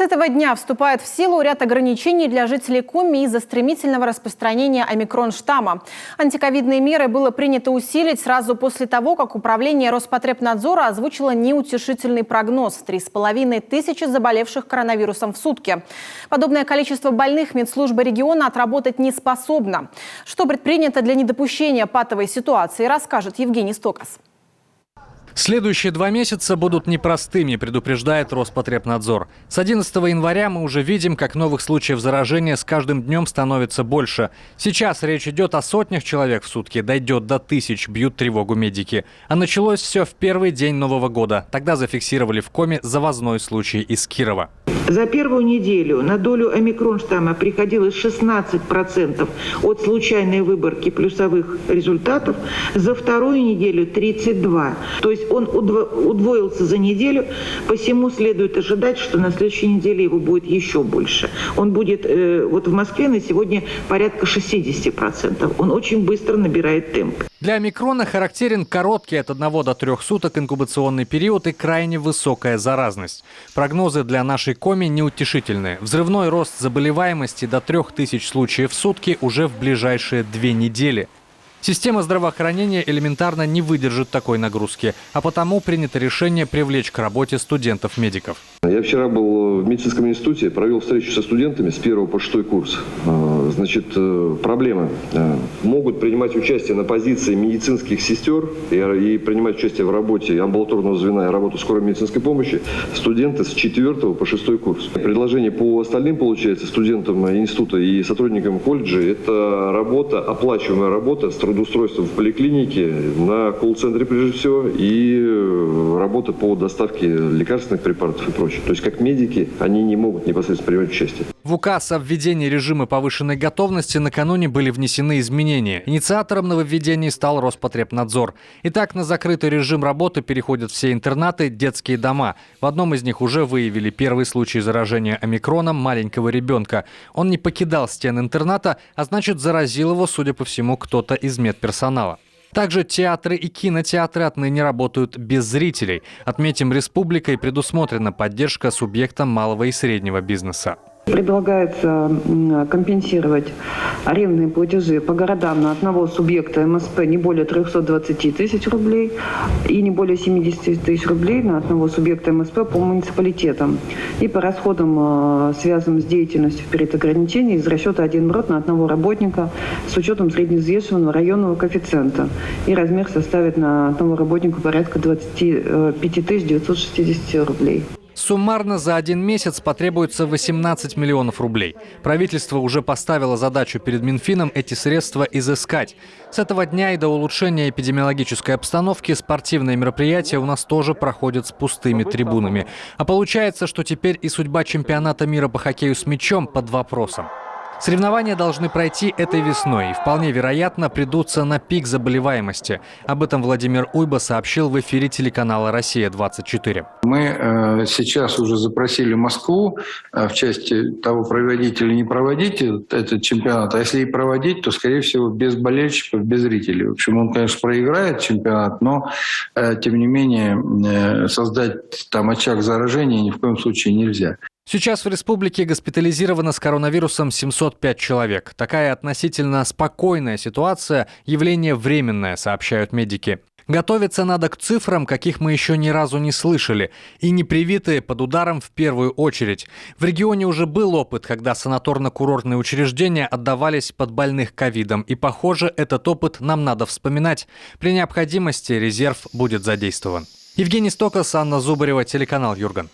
этого дня вступает в силу ряд ограничений для жителей Коми из-за стремительного распространения омикрон-штамма. Антиковидные меры было принято усилить сразу после того, как управление Роспотребнадзора озвучило неутешительный прогноз – 3500 заболевших коронавирусом в сутки. Подобное количество больных медслужба региона отработать не способна. Что предпринято для недопущения патовой ситуации, расскажет Евгений Стокас. Следующие 2 месяца будут непростыми, предупреждает Роспотребнадзор. С 11 января мы уже видим, как новых случаев заражения с каждым днем становится больше. Сейчас речь идет о сотнях человек в сутки, дойдет до 1000, бьют тревогу медики. А началось все в первый день Нового года. Тогда зафиксировали в Коми завозной случай из Кирова. За первую неделю на долю омикрон-штамма приходилось 16% от случайной выборки плюсовых результатов, за вторую неделю 32%. То есть он удвоился за неделю, посему следует ожидать, что на следующей неделе его будет еще больше. Он будет вот в Москве на сегодня порядка 60%. Он очень быстро набирает темп. Для омикрона характерен короткий от 1 до 3 суток инкубационный период и крайне высокая заразность. Прогнозы для нашей Коми неутешительные. Взрывной рост заболеваемости до 3000 случаев в сутки уже в ближайшие 2 недели. Система здравоохранения элементарно не выдержит такой нагрузки, а потому принято решение привлечь к работе студентов-медиков. Я вчера был в медицинском институте, провел встречу со студентами с 1 по 6 курс. Значит, проблемы. Могут принимать участие на позиции медицинских сестер и принимать участие в работе амбулаторного звена и работу скорой медицинской помощи студенты с 4 по 6 курс. Предложение по остальным, получается, студентам института и сотрудникам колледжа – это работа, оплачиваемая работа с трудоустройством в поликлинике, на колл-центре прежде всего, и работа по доставке лекарственных препаратов и прочее. То есть как медики они не могут непосредственно принимать участие. В указ о введении режима повышенной готовности накануне были внесены изменения. Инициатором нововведений стал Роспотребнадзор. Итак, на закрытый режим работы переходят все интернаты, детские дома. В одном из них уже выявили первый случай заражения омикроном маленького ребенка. Он не покидал стен интерната, а значит заразил его, судя по всему, кто-то из медперсонала. Также театры и кинотеатры отныне работают без зрителей. Отметим, республикой предусмотрена поддержка субъектам малого и среднего бизнеса. Предлагается компенсировать арендные платежи по городам на одного субъекта МСП не более 320 тысяч рублей и не более 70 тысяч рублей на одного субъекта МСП по муниципалитетам. И по расходам, связанным с деятельностью в период ограничений, из расчета 1 МРОТ на одного работника с учетом средневзвешенного районного коэффициента. И размер составит на одного работника порядка 25 960 рублей. Суммарно за 1 месяц потребуется 18 миллионов рублей. Правительство уже поставило задачу перед Минфином эти средства изыскать. С этого дня и до улучшения эпидемиологической обстановки спортивные мероприятия у нас тоже проходят с пустыми трибунами. А получается, что теперь и судьба чемпионата мира по хоккею с мячом под вопросом. Соревнования должны пройти этой весной и вполне вероятно придутся на пик заболеваемости. Об этом Владимир Уйба сообщил в эфире телеканала «Россия-24». Мы сейчас уже запросили Москву в части того, проводить или не проводить этот чемпионат. А если и проводить, то, скорее всего, без болельщиков, без зрителей. В общем, он, конечно, проиграет чемпионат, но, тем не менее, создать там очаг заражения ни в коем случае нельзя. Сейчас в республике госпитализировано с коронавирусом 705 человек. Такая относительно спокойная ситуация – явление временное, сообщают медики. Готовиться надо к цифрам, каких мы еще ни разу не слышали. И непривитые под ударом в первую очередь. В регионе уже был опыт, когда санаторно-курортные учреждения отдавались под больных ковидом. И, похоже, этот опыт нам надо вспоминать. При необходимости резерв будет задействован. Евгений Стокас, Анна Зубарева, телеканал «Юрган».